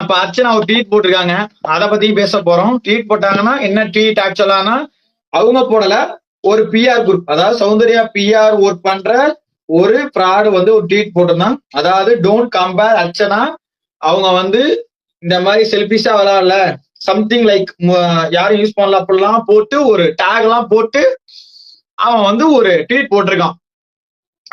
அப்ப அர்ச்சனா ஒரு ட்வீட் போட்டிருக்காங்க. அத பத்தியும் பேச போறோம். ட்வீட் போட்டாங்கன்னா என்ன ட்வீட் ஆக்சுவலானா அவங்க போடல. ஒரு பிஆர் குரூப், அதாவது சௌந்தர்யா பிஆர் ஒர்க் பண்ற ஒரு ஃப்ராடு வந்து ஒரு ட்வீட் போட்டிருந்தான். அதாவது டோன்ட் கம்பேர் அர்ச்சனா, அவங்க வந்து இந்த மாதிரி செல்பிஷா விளையாடல, சம்திங் லைக் யாரும் யூஸ் பண்ணல அப்படிலாம் போட்டு ஒரு டேக் எல்லாம் போட்டு அவன் வந்து ஒரு ட்வீட் போட்டிருக்கான்.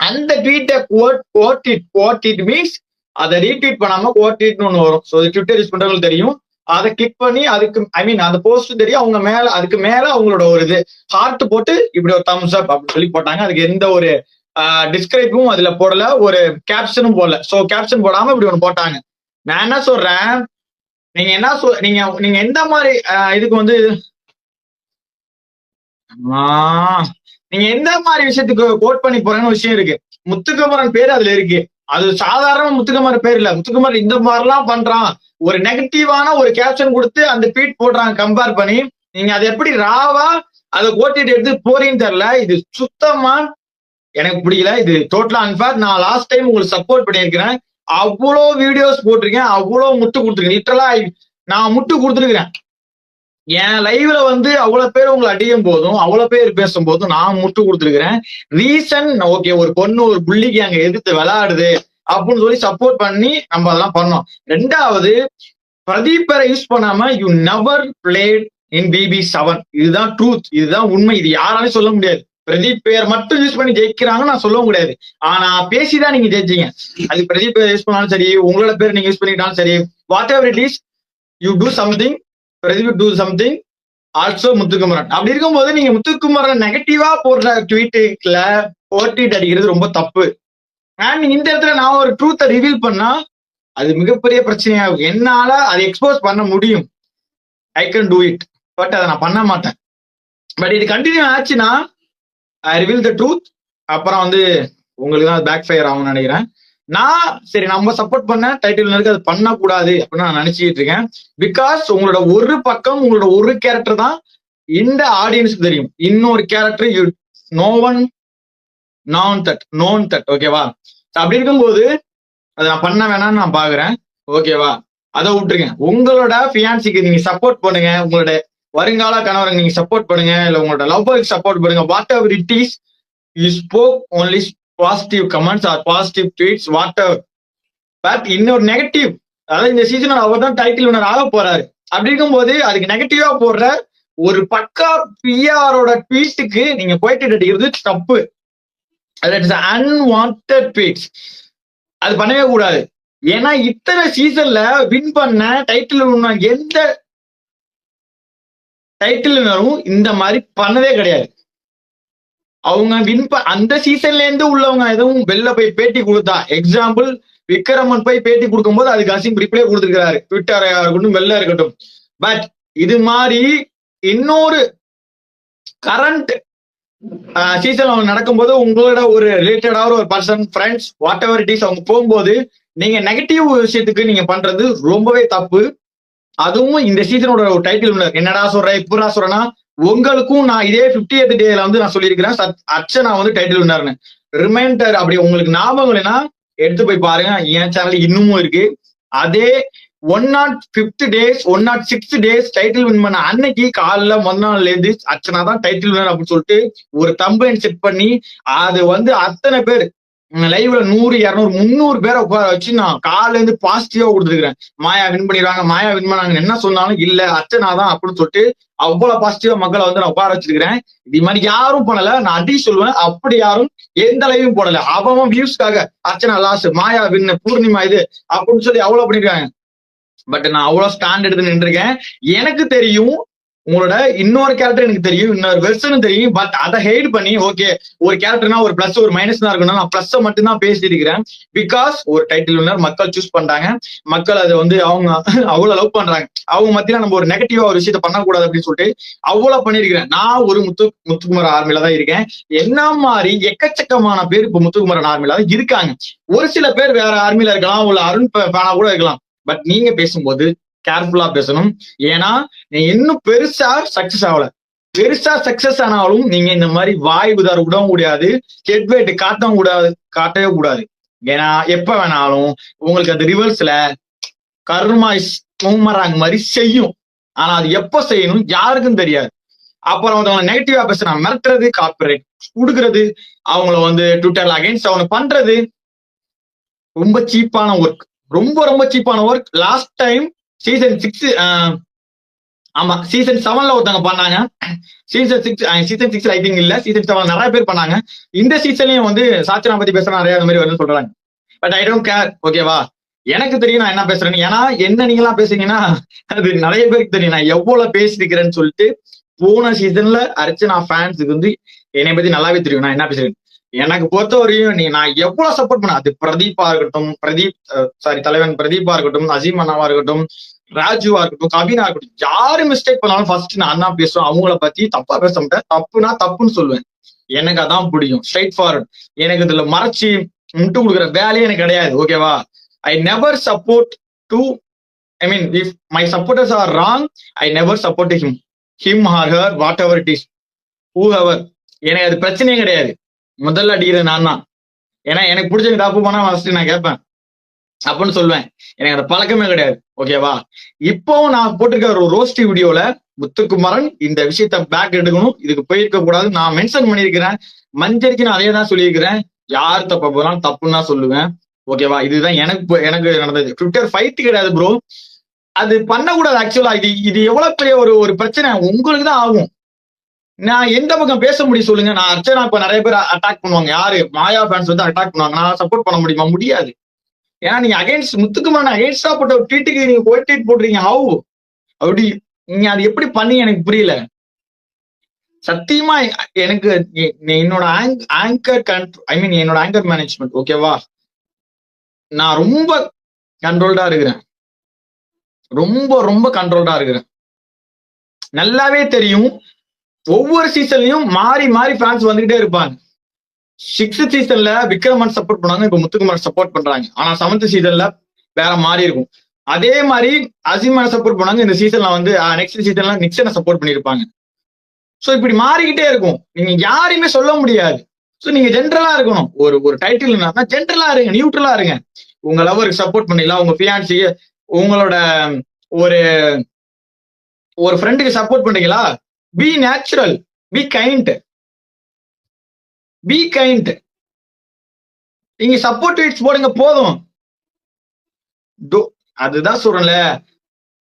அந்த ட்வீட்டை கோட் இட் மீன்ஸ் அதை ரீட்வீட் பண்ணாம கோட்வீட்னு ஒண்ணு வரும். ஸோ ட்விட்டர் யூஸ் பண்றவங்களுக்கு தெரியும். அதை கிளிக் பண்ணி அதுக்கு ஐ மீன் அந்த போஸ்ட் தெரியும். அவங்க மேல அதுக்கு மேல அவங்களோட ஒரு இது ஹார்ட் போட்டு இப்படி ஒரு தம்ஸ் அப் அப்படின்னு சொல்லி போட்டாங்க. அதுக்கு எந்த ஒரு டிஸ்கிரைப்பும் அதுல போடல, ஒரு கேப்ஷனும் போடல. ஸோ கேப்ஷன் போடாம இப்படி ஒண்ணு போட்டாங்க. நான் என்ன சொல்றேன், நீங்க என்ன நீங்க எந்த மாதிரி இதுக்கு வந்து நீங்க எந்த மாதிரி விஷயத்துக்கு கோட் பண்ணி போறேன்னு விஷயம் இருக்கு. முத்துக்குமரன் பேர் அதுல இருக்கு. அது சாதாரண முத்துக்குமரன் பேர் இல்ல. முத்துக்குமரன் இந்த மாதிரிலாம் பண்றான், ஒரு நெகட்டிவான ஒரு கேப்ஷன் கொடுத்து அந்த ட்வீட் போடுறாங்க கம்பேர் பண்ணி. நீங்க அதை எப்படி ராவா அதை கோட்டிட்டு எடுத்து போறீங்கன்னு தெரியல. இது சுத்தமா எனக்கு பிடிக்கல. இது டோட்டலா அன்ஃபேர். நான் லாஸ்ட் டைம் உங்களுக்கு சப்போர்ட் பண்ணியிருக்கிறேன். அவ்வளோ வீடியோஸ் போட்டிருக்கேன், அவ்வளோ முட்டு கொடுத்துருக்கேன். லிட்டரலா நான் முட்டு கொடுத்துருக்கிறேன். என் லைவ்ல வந்து அவ்வளவு பேர் உங்களை அடியும் போதும், அவ்வளவு பேர் பேசும் போதும் நான் முட்டு கொடுத்துருக்கிறேன். ரீசன் ஓகே, ஒரு பொண்ணு ஒரு புள்ளிக்கு அங்க எதிர்த்து விளையாடுது அப்படின்னு சொல்லி சப்போர்ட் பண்ணி நம்ம அதெல்லாம் பண்ணோம். ரெண்டாவது, பிரதீப் பேரை யூஸ் பண்ணாம you never played in BB7. இதுதான் ட்ரூத், இதுதான் உண்மை. இது யாராலையும் சொல்ல முடியாது. பிரதீப் பேர் மட்டும் யூஸ் பண்ணி ஜெயிக்கிறாங்கன்னு நான் சொல்ல முடியாது. ஆனா பேசிதான் நீங்க ஜெயிச்சீங்க. அது பிரதீப் பேர் யூஸ் பண்ணாலும் சரி, உங்களோட பேர் நீங்க யூஸ் பண்ணிட்டாலும் சரி, what ever it is, you do something, Pradeep do something, also Muthukumaran. அப்படி இருக்கும்போது நீங்க முத்துக்குமரன் நெகட்டிவா போடுற ட்வீட்டுல போட்டிட்டு அடிக்கிறது ரொம்ப தப்பு. அண்ட் இந்த இடத்துல நான் ஒரு ட்ரூத்தை ரிவீல் பண்ணா அது மிகப்பெரிய பிரச்சனையாகும். என்னால அதை எக்ஸ்போஸ் பண்ண முடியும், I can do it. But அதை நான் பண்ண மாட்டேன். பட் இது கண்டினியூ ஆச்சுன்னா ஐ ரிவீல் த ட்ரூத். அப்புறம் வந்து உங்களுக்கு தான் பேக் ஃபயர் ஆகும்னு நினைக்கிறேன். நான் சரி நம்ம சப்போர்ட் பண்ண டைட்டில் இருக்கு, அது பண்ணக்கூடாது அப்படின்னு நான் நினைச்சிட்டு இருக்கேன். பிகாஸ் உங்களோட ஒரு பக்கம், உங்களோட ஒரு கேரக்டர் தான் இந்த ஆடியன்ஸ்க்கு தெரியும். இன்னொரு character no one known that ஓகேவா. அப்படி இருக்கும்போது அதை நான் பண்ண வேணாம்னு நான் பாக்குறேன். ஓகேவா, அதை விட்டுருங்க. உங்களோட ஃபியான்சிக்கு நீங்க சப்போர்ட் பண்ணுங்க, உங்களோட வருங்கால கணவருக்கு நீங்க சப்போர்ட் பண்ணுங்க, இல்ல உங்களோட லவ்வருக்கு சப்போர்ட் பண்ணுங்க. Whatever it is, you spoke only positive comments or positive tweets, whatever. But இன்னொரு நெகட்டிவ், அதாவது இந்த சீசன் அவர் தான் டைட்டில் வினர் ஆக போறாரு. அப்படி இருக்கும்போது அதுக்கு நெகட்டிவா போடுற ஒரு பக்கா பிஆரோட ட்வீட்டுக்கு நீங்க போயிட்டு அடிக்கிறது தப்பு. அன்வான்டட் ட்வீட்ஸ், அது பண்ணவே கூடாது. ஏன்னா இத்தனை சீசன்ல வின் பண்ண டைட்டில் எந்த டைட்டில் வினரும் இந்த மாதிரி பண்ணதே கிடையாது. அவங்க அந்த சீசன்ல இருந்து உள்ளவங்க எதுவும் வெளில போய் பேட்டி கொடுத்தா, எக்ஸாம்பிள் விக்ரமன் போய் பேட்டி கொடுக்கும் போது அதுக்கு அசிம் ரிப்ளை கொடுத்துருக்காரு, ட்விட்டர் இருக்கட்டும் வெளில இருக்கட்டும். பட் இது மாதிரி இன்னொரு கரண்ட் சீசன் அவங்க நடக்கும்போது உங்களோட ஒரு ரிலேட்டடான ஒரு person, friends, what ever it is, அவங்க போகும்போது நீங்க நெகட்டிவ் விஷயத்துக்கு நீங்க பண்றது ரொம்பவே தப்பு. அதுவும் இந்த சீசனோட ஒரு டைட்டில் வினர். என்னடா சொல்றேன், இப்படா சொல்றேன்னா, உங்களுக்கும் நான் இதே 50th டேல வந்து நான் சொல்லியிருக்கிறேன் அர்ச்சனா வந்து டைட்டில் வின்னர்னு. ரிமைண்டர் அப்படி உங்களுக்கு ஞாபகம் இல்லைன்னா எடுத்து போய் பாருங்க, என் சேனல் இன்னமும் இருக்கு. அதே 105th days 106th days title win பண்ண அன்னைக்கு காலைல மறுநாள்ல இருந்து அர்ச்சனா தான் டைட்டில் வின்னர் அப்படின்னு சொல்லிட்டு ஒரு தம்பைன் செட் பண்ணி அது வந்து அத்தனை பேர் லைவ்ல 100, 200, 300 பேரை உட்கார வச்சு நான் காலையில இருந்து பாசிட்டிவா கொடுத்துருக்கிறேன். மாயா வின் பண்ணிடுவாங்க, மாயா வின் பண்ணாங்க, என்ன சொன்னாலும் இல்ல அர்ச்சனா தான் அப்படின்னு சொல்லிட்டு அவ்வளவு பாசிட்டிவா மக்களை வந்து நான் உட்கார வச்சிருக்கிறேன். இது மாதிரி யாரும் பண்ணல. நான் அடி சொல்லுவேன், அப்படி யாரும் எந்த லைவும் போடல. அவன் வியூஸ்க்காக அர்ச்சனா லாஸ், மாயா வின், பூர்ணிமா இது அப்படின்னு சொல்லி அவ்வளவு பண்ணிருக்காங்க. பட் நான் அவ்வளவு ஸ்டாண்ட் எடுத்து நின்றுருக்கேன். எனக்கு தெரியும் உங்களோட இன்னொரு கேரக்டர் எனக்கு தெரியும், இன்னொரு வெர்ஷனும் தெரியும். பட் அதை ஹெய்ட் பண்ணி ஓகே ஒரு கேரக்டர்னா ஒரு பிளஸ் ஒரு மைனஸ் தான் இருக்கணும், நான் பிளஸ் மட்டும் தான் பேசி இருக்கிறேன். பிகாஸ் ஒரு டைட்டில் வின்னர் மக்கள் சூஸ் பண்றாங்க, மக்கள் அதை வந்து அவங்க அவ்வளவு லவ் பண்றாங்க. அவங்க மத்தியில நம்ம ஒரு நெகட்டிவா ஒரு விஷயத்த பண்ணக்கூடாது அப்படின்னு சொல்லிட்டு அவ்வளவு பண்ணிருக்கிறேன். நான் ஒரு முத்துக்குமரன் ஆர்மில தான் இருக்கேன். என்ன மாதிரி எக்கச்சக்கமான பேர் இப்ப முத்துக்குமரன் ஆர்மில தான் இருக்காங்க. ஒரு சில பேர் வேற ஆர்மில இருக்கலாம், ஒரு அருண் பேனா கூட இருக்கலாம். பட் நீங்க பேசும்போது கேர்ஃபுல்லா பேசணும். ஏன்னா நீங்க இன்னும் பெருசா சக்சஸ் ஆகல. பெருசா சக்சஸ் ஆனாலும் நீங்க இந்த மாதிரி வாய் உதார விடவும் கூடாது, ஹெட்வெயிட் காட்டவே கூடாது. ஏன்னா எப்ப வேணாலும் உங்களுக்கு அந்த ரிவர்ஸ்ல கர்மா இஸ் பூமராங் மாதிரி செய்யும். ஆனா அது எப்ப செய்யணும் யாருக்கும் தெரியாது. அப்புறம் அவங்க நெகட்டிவா பேசுனா மிரட்டுறது, காப்பிரைட் கொடுக்கறது, அவங்கள வந்து ட்விட்டர்ல அகைன்ஸ்ட் அவங்க பண்றது ரொம்ப சீப்பான ஒர்க். ரொம்ப ரொம்ப சீப்பான ஒர்க். லாஸ்ட் டைம் சீசன் 6 ஆமா சீசன் 7ல ஒருத்தவங்க பண்ணாங்க. சீசன் 6 ஐ திங்க் இல்ல, சீசன் 7 நிறைய பேர் பண்ணாங்க. இந்த சீசன்லயும் வந்து சாச்சனா பத்தி பேசுற நிறைய அந்த மாதிரி வரும்னு சொல்றாங்க. But I don't care. ஓகேவா, எனக்கு தெரியும் நான் என்ன பேசுறேன்னு. ஏன்னா என்ன நீங்க எல்லாம் பேசுறீங்கன்னா அது நிறைய பேருக்கு தெரியும் நான் எவ்வளவு பேசிருக்கிறேன்னு சொல்லிட்டு. போன சீசன்ல அர்ச்சனா ஃபேன்ஸுக்கு வந்து என்னை பத்தி நல்லாவே தெரியும் நான் என்ன பேசுறேன். எனக்கு பொறுத்த வரையும் நான் எவ்வளவு சப்போர்ட் பண்ண, அது பிரதீப்பா இருக்கட்டும், தலைவன் பிரதீப்பா இருக்கட்டும், அசீம் அண்ணாவா இருக்கட்டும், ராஜுவா இருக்கட்டும், கவினா இருக்கட்டும், யாரு மிஸ்டேக் பண்ணாலும் ஃபர்ஸ்ட் நான் தான் பேசுவேன். அவங்கள பத்தி தப்பா பேச மாட்டேன். தப்புனா தப்புன்னு சொல்லுவேன். எனக்கு அதான் பிடிக்கும். Straightforward. எனக்கு இதுல மறைச்சு முட்டு கொடுக்குற வேலையே எனக்கு கிடையாது. ஓகேவா, I never support to, I mean if my supporters are wrong, I never support him or her, whatever it is, whoever. எனக்கு அது பிரச்சனையே கிடையாது. முதல்ல அடிக்கிறது நான் தான். ஏன்னா எனக்கு பிடிச்ச தப்பு பண்ணா ஃபர்ஸ்ட் நான் கேட்பேன் அப்படின்னு சொல்லுவேன். எனக்கு அந்த பழக்கமே கிடையாது. ஓகேவா, இப்போ நான் போட்டிருக்க ஒரு ரோஸ்டி வீடியோல முத்துக்குமரன் இந்த விஷயத்த பேக் எடுக்கணும், இதுக்கு போயிருக்க கூடாது நான் மென்ஷன் பண்ணியிருக்கிறேன். மஞ்சரிக்கு நான் அதே தான் சொல்லியிருக்கிறேன். யார் தப்ப போனாலும் தப்புன்னு தான் சொல்லுவேன். ஓகேவா, இதுதான் எனக்கு நடந்தது. ட்விட்டர் ஃபைட் கிடையாது ப்ரோ. அது பண்ணக்கூடாது. ஆக்சுவலா இது எவ்வளவு பெரிய ஒரு பிரச்சனை உங்களுக்கு தான் ஆகும். நான் எந்த பக்கம் பேச முடியும் சொல்லுங்க. நான் அர்ச்சனா இப்ப நிறைய பேர் அட்டாக் பண்ணுவாங்க. யாரு மாயா ஃபேன்ஸ் வந்து அட்டாக் பண்ணுவாங்க. நான் சப்போர்ட் பண்ண முடியுமா? முடியாது. ஏன்னா நீங்க அகைன்ஸ்ட் முத்துக்குமரன் அகைன்ஸ்டா போட்ட ஒரு ட்வீட்டுக்கு நீங்க போய் ட்வீட் போடுறீங்க. ஹவு அப்படி நீங்க அது எப்படி பண்ணீங்க எனக்கு புரியல. சத்தியமா எனக்கு என்னோட என்னோட ஆங்கர் மேனேஜ்மெண்ட் ஓகேவா, நான் ரொம்ப கண்ட்ரோல்டா இருக்கிறேன். ரொம்ப ரொம்ப கண்ட்ரோல்டா இருக்கிறேன். நல்லாவே தெரியும். ஒவ்வொரு சீசன்லயும் மாறி மாறி ஃபேன்ஸ் வந்துகிட்டே இருப்பாங்க. 6th சீசன்ல விக்ரமன் சப்போர்ட் பண்ணாங்க, இப்ப முத்துக்குமார் சப்போர்ட் பண்றாங்க. ஆனா 7th சீசன்ல வேற மாறி இருக்கும். அதே மாதிரி அசீமான சப்போர்ட் பண்ணாங்க. இந்த சீசன்ல வந்து நெக்ஸ்ட் சீசன்ல நிக்சனை சப்போர்ட் பண்ணிருப்பாங்க. சோ இப்படி மாறிக்கிட்டே இருக்கும். நீங்க யாரையுமே சொல்ல முடியாது. சோ நீங்க ஜென்ரலா இருக்கணும். ஒரு டைட்டில் ஜென்ரலா இருங்க, நியூட்ரலா இருங்க. உங்க லவருக்கு சப்போர்ட் பண்ணீங்களா, உங்க ஃபியான்சி, உங்களோட ஒரு ஃப்ரெண்டுக்கு சப்போர்ட் பண்ணீங்களா, பி நேச்சுரல், பி கைண்ட். நீங்க சப்போர்ட் ட்வீட்ஸ் போடுங்க போதும். அதுதான் சொல்றேன்ல,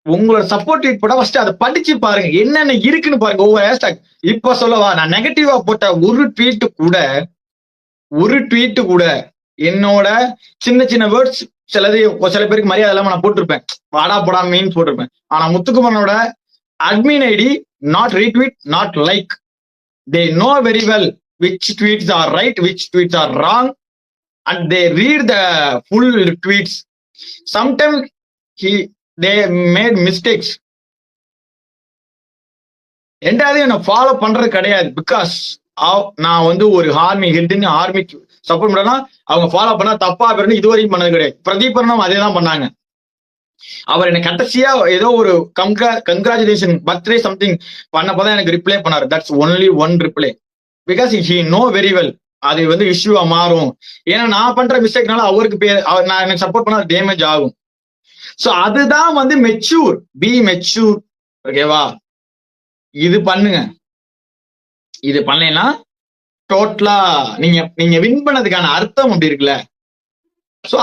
உங்களோட சப்போர்ட் ட்வீட் போட்டா ஃபர்ஸ்ட் அதை படிச்சு பாருங்க, என்னென்ன இருக்குன்னு பாருங்க. ஒவ்வொரு ஹேஷ்டாக் இப்ப சொல்லவா, நான் நெகட்டிவா போட்ட ஒரு ட்வீட் கூட என்னோட சின்ன சின்ன வேர்ட்ஸ் சில பேருக்கு மரியாதை இல்லாம நான் போட்டிருப்பேன். வாடா போடா மீன் போட்டிருப்பேன். ஆனா முத்துக்குமரனோட admin ID, not retweet, not like. They know very well which tweets are right, which tweets are wrong, and they read the full tweets. Sometimes they made mistakes. ரெண்டாவது என்ன ஃபாலோ பண்றது கிடையாது. பிகாஸ் நான் வந்து ஒரு ஆர்மி ஹெட்னு ஆர்மி சப்போர்ட் பண்ணா அவங்க follow பண்ணா தப்பா பேருன்னு இதுவரைக்கும் பண்ணது கிடையாது. பிரதீபனும் அதே தான் பண்ணாங்க. அவர் என்ன கடைசியா ஏதோ ஒரு கங்க்ராச்சுலேஷன் பர்த்டே சம்திங் பண்ணப்பதான் எனக்கு ரிப்ளை பண்ணாரு. That's only one reply. Because he no very well அது வந்து இஷ்யூவா மாறும். ஏன்னா நான் பண்ற மிஸ்டேக்னால அவருக்கு நான் எனக்கு சப்போர்ட் பண்ணா டேமேஜ் ஆகும். சோ அதுதான் வந்து மெச்சூர். B mature. ஓகேவா, இது பண்ணுங்க. இது பண்ணலைன்னா டோட்டலா நீங்க வின் பண்ணதுக்கான அர்த்தம் அப்படி இருக்குல்ல. சோ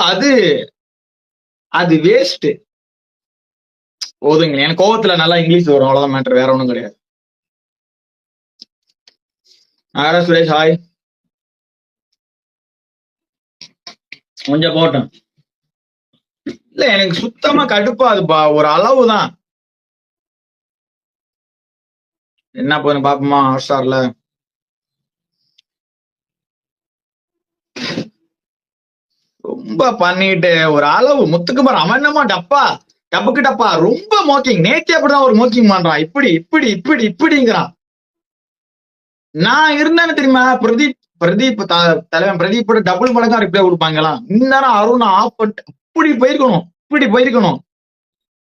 அது வேஸ்ட். போதுங்க. எனக்கு கோவத்துல நல்லா இங்கிலீஷ் வரும், அவ்வளவுதான் மேட்டர், வேற ஒண்ணும் கிடையாது. சுரேஷ் ஹாய். கொஞ்சம் போட்டோம் இல்ல, எனக்கு சுத்தமா கடுப்பாதுப்பா. ஒரு அளவு தான். என்ன போன பாப்போமா ஹாட்ஸ்டார்ல. ரொம்ப பண்ணிட்டு ஒரு அளவு. முத்துக்குமார் அவன் என்னமா டப்புக்கு டப்பா ரொம்ப மோக்கிங். நேற்றே அப்படிதான் ஒரு மோக்கிங் பண்றான். இப்படிங்கிறான். நான் இருந்தேன்னு தெரியுமா, பிரதீப் தலைவன் பிரதீப்போட டபுள் மடங்கா ரிப்ளை கொடுப்பாங்களாம். இந்நேரம் அருண் ஆஃப் பண்ணிட்டு இப்படி போயிருக்கணும்.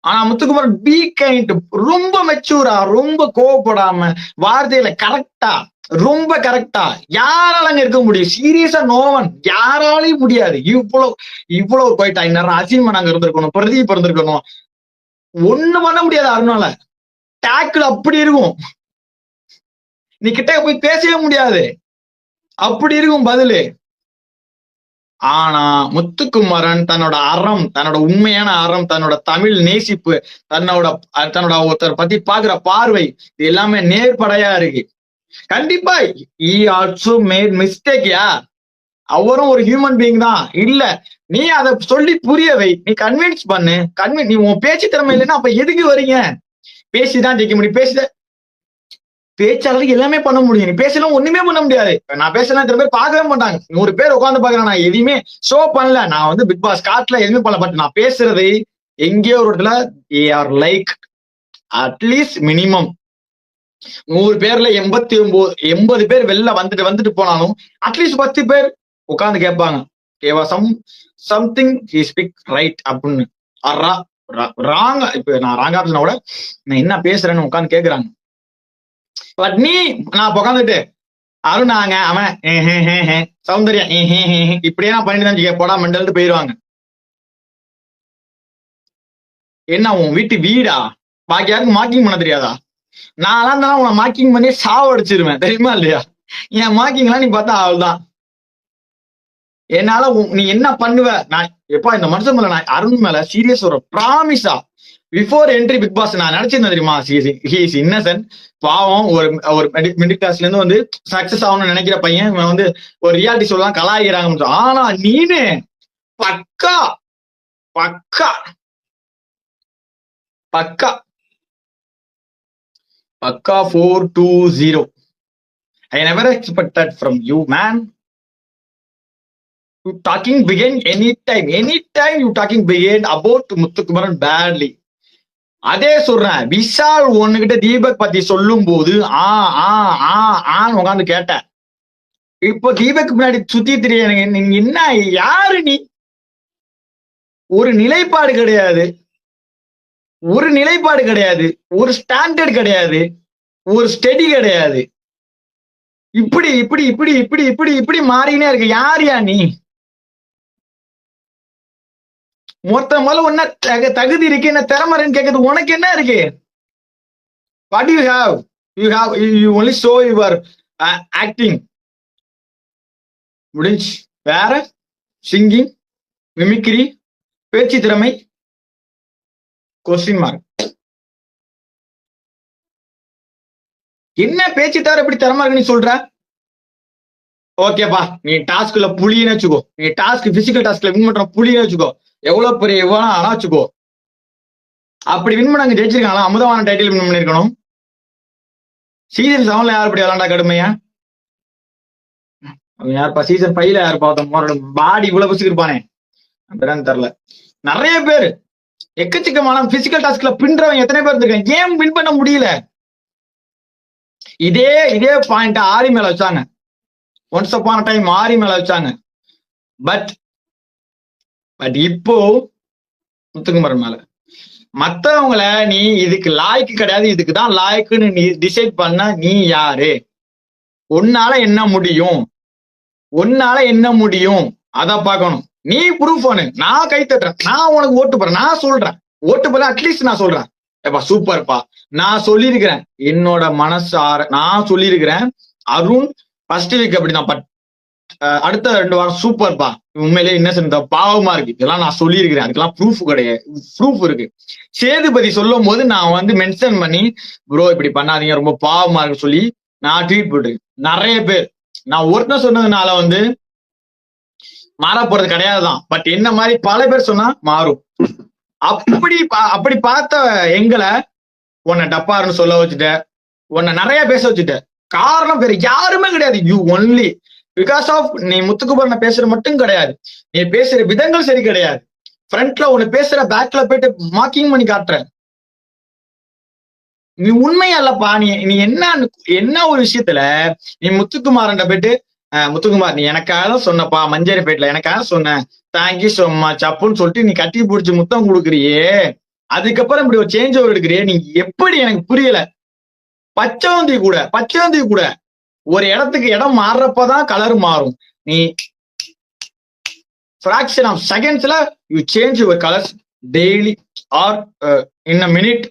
ஆனா முத்துக்குமார் பி கைண்ட், ரொம்ப மெச்சூரா, ரொம்ப கோவப்படாம, வார்த்தையில கரெக்டா ரொம்ப கரெக்டா யாரால அங்க இருக்க முடியும்? சீரியஸா நோவன், யாராலையும் முடியாது. இவ்வளவு போயிட்டா இந்நேரம் அசீமன் அங்க இருந்திருக்கணும், பிரதீப் இருந்திருக்கணும். ஒண்ணு பண்ண முடியாது அருணால. டேக்கிள் அப்படி இருக்கும், நீ கிட்ட போய் பேசவே முடியாது, அப்படி இருக்கும் பதிலு. ஆனா முத்துக்குமரன் தன்னோட அறம், தன்னோட உண்மையான அறம், தன்னோட தமிழ் நேசிப்பு, தன்னோட ஒருத்தர் பத்தி பாக்குற பார்வை, இது எல்லாமே நேர்படையா இருக்கு. கண்டிப்பா he also made mistake. அவரும் ஒரு ஹியூமன் பீயிங் தான். இல்ல, நீ அதை சொல்லி புரிய வை, நீ கன்வின்ஸ் பண்ணு. நீ உன் பேச்சு திறமை இல்லைன்னா அப்ப எதுக்கு வரீங்க? பேசிதான் ஜெயிக்க முடியும். பேச்சாளருக்கு எல்லாமே பண்ண முடியும், நீ பேசலாம் ஒண்ணுமே பண்ண முடியாது. நான் பேசலாம் சில பேர் பார்க்கவே மாட்டாங்க, 100 பேர் உட்காந்து பாக்குறேன், நான் எதுவுமே ஷோ பண்ணல, நான் வந்து பிக் பாஸ் காட்டுல எதுவுமே பண்ணல. பட் நான் பேசுறது எங்கேயோ ஒரு இடத்துல லைக் அட்லீஸ்ட் மினிமம் 100 பேர்ல 80 பேர் வெளில வந்துட்டு போனாலும் அட்லீஸ்ட் 10 பேர் உட்காந்து கேட்பாங்க, சம்திங் ஹி ஸ்பீக் ரைட் அப்படின்னு. ராங், இப்ப நான் ராங்கா பேசினா கூட நான் என்ன பேசுறேன்னு உட்காந்து கேக்குறாங்க. பட் நான் உட்காந்துட்டு அருணாங்க அவன் சௌந்தர்யா இப்படியே நான் பண்ணிட்டு தான் போடா மெண்டல்ட்டு போயிருவாங்க. என்ன உன் வீடா? பாக்கி யாருக்கும் மார்க்கிங் பண்ண தெரியாதா? நான் தான் உன்னை மார்க்கிங் பண்ணி சாவடிச்சிருவேன், தெரியுமா இல்லையா? என் மார்க்கிங்லாம் நீ பார்த்தா அவள்தான். என்னால நீ என்ன பண்ணுவ? நான் எப்பா இந்த மனுஷன் மேல, நான் அருண் மேல சீரியஸ் ஒரு ப்ராமிஸா பிஃபோர் என்ட்ரி பிக் பாஸ் நான் நினைச்சிருந்தேன் தெரியுமா? ஹி இஸ் இன்னசென்ட், பாவம், ஒரு மிடில் கிளாஸ்ல இருந்து வந்து சக்சஸ் ஆகணும்னு நினைக்கிற பையன் வந்து ஒரு ரியாலிட்டி ஷோலாம் கலாய்க்கிறாங்க. ஆனா நீனு பக்கா பக்கா பக்கா பக்கா 420. I never expected from you, man. You talking behind anytime you talking behind about Muthukumaran badly. அதே சொல்றேன், விஷால் ஒண்ணுகிட்ட தீபக் பத்தி சொல்லும் போது உட்காந்து கேட்டேன். இப்போ தீபக் முன்னாடி சுத்தி தெரிய நீங்க என்ன, யாரு நீ? ஒரு நிலைப்பாடு கிடையாது, ஒரு ஸ்டாண்டர்ட் கிடையாது, ஒரு ஸ்டடி கிடையாது. இப்படி இப்படி இப்படி இப்படி இப்படி இப்படி மாறினே இருக்கு. யாரியா நீ? முதல்ல ஒன்ன தகுதி இருக்கு, என்ன திறமை கேட்கறது உனக்கு என்ன இருக்கு? What you have? You only show your acting. முடிஞ்சு. வேற சிங்கிங், மிமிக்ரி, பேச்சு திறமை, கொஸ்டின் மார்க். என்ன பேச்சு தவிர எப்படி திறமை இருக்கு நீ சொல்ற? ஓகேப்பா, நீ டாஸ்க்ல புலின்னு வச்சுக்கோ, நீ பிசிக்கல் டாஸ்க்ல வின் பண்ற புலின்னு வச்சுக்கோ, எவ்வளவு பெரிய ஆனா வச்சுக்கோ. அப்படி வின் பண்ண அங்க ஜெயிச்சிருக்காங்களா? அமுதவான டைட்டில் வின் பண்ணிருக்கணும். சீசன் 7ல யார் இப்படி விளாண்டா கடுமையா? யாருப்பா சீசன் 5ல யாரு பார்த்தோம் பாடி இவ்வளவு பிசிக்கு இருப்பானே, அப்படிதான் தெரியல. நிறைய பேர் எக்கச்சக்கமான பிசிக்கல் டாஸ்க்ல பின்றவங்க எத்தனை பேர் இருக்காங்க, ஏன் வின் பண்ண முடியல? இதே பாயிண்ட் ஆரி மேல வச்சாங்க. ஒன்ஸ் அப்பான டைம் ஆரி மேல வச்சாங்க. பட் இப்போ முத்துக்குமரன் மேல. மத்தவங்கள நீ இதுக்கு லாய்க்கு கிடையாது, இதுக்குதான் லாய்க்குன்னு நீ டிசைட் பண்ண நீ யாரு? உன்னால என்ன முடியும் அத பாக்கணும். நீ ப்ரூஃப் பண்ணு. நான் கை தட்டுறேன், நான் உனக்கு ஓட்டு போறேன், நான் சொல்றேன், ஓட்டு போல அட்லீஸ்ட் நான் சொல்றேன், ஏப்பா சூப்பர்ப்பா, நான் சொல்லியிருக்கிறேன், என்னோட மனசார நான் சொல்லியிருக்கிறேன். அருண் ஃபர்ஸ்ட் வீக் அப்படிதான், அடுத்த 2 வாரம் சூப்பர்ப்பா, உண்மையிலேயே இன்னசென்ட் பாவமா இருக்கு, இதெல்லாம் நான் சொல்லியிருக்கிறேன். அதுக்கெல்லாம் ப்ரூஃப் கிடையாது, ப்ரூஃப் இருக்கு. சேதுபதி சொல்லும் போது நான் வந்து மென்ஷன் பண்ணி ப்ரோ இப்படி பண்ணாதீங்க ரொம்ப பாவமா இருக்கு சொல்லி நான் ட்வீட் போட்டிருக்கேன். நிறைய பேர் நான் ஒருத்தன் சொன்னதுனால வந்து மாற போறது கிடையாதுதான். பட் என்ன மாதிரி பல பேர் சொன்னா மாறும். அப்படி பார்த்த எங்களை உன்னை டப்பாருன்னு சொல்ல வச்சுட்ட, உன்னை நிறைய பேச வச்சுட்ட. காரணம் வேற யாருமே கிடையாது. யூ ஒன்லி பிகாஸ் ஆஃப் நீ முத்துக்குமரனை பேசுற மட்டும் கிடையாது, நீ பேசுற விதங்கள் சரி கிடையாது. ஃப்ரண்ட்ல ஒண்ணு பேசுற, பேக்ல போயிட்டு மார்க்கிங் பண்ணி காட்டுற. நீ உண்மையா இல்லப்பா. நீ என்ன ஒரு விஷயத்துல நீ முத்துக்குமாரன் போயிட்டு முத்துக்குமார் நீ எனக்காக சொன்னப்பா, மஞ்சரிப்பேட்ல எனக்காக சொன்னேன், தேங்க்யூ சோ மச் அப்புன்னு சொல்லிட்டு நீ கட்டி பிடிச்சி முத்தம் கொடுக்குறியே, அதுக்கப்புறம் இப்படி ஒரு சேஞ்ச் ஓவர் எடுக்கிறியே, நீ எப்படி? எனக்கு புரியல. பச்சவந்தி கூட ஒரு இடத்துக்கு இடம் மாறுறப்பதான் கலர் மாறும். நீ fraction of secondsல you change your colors daily or in a minute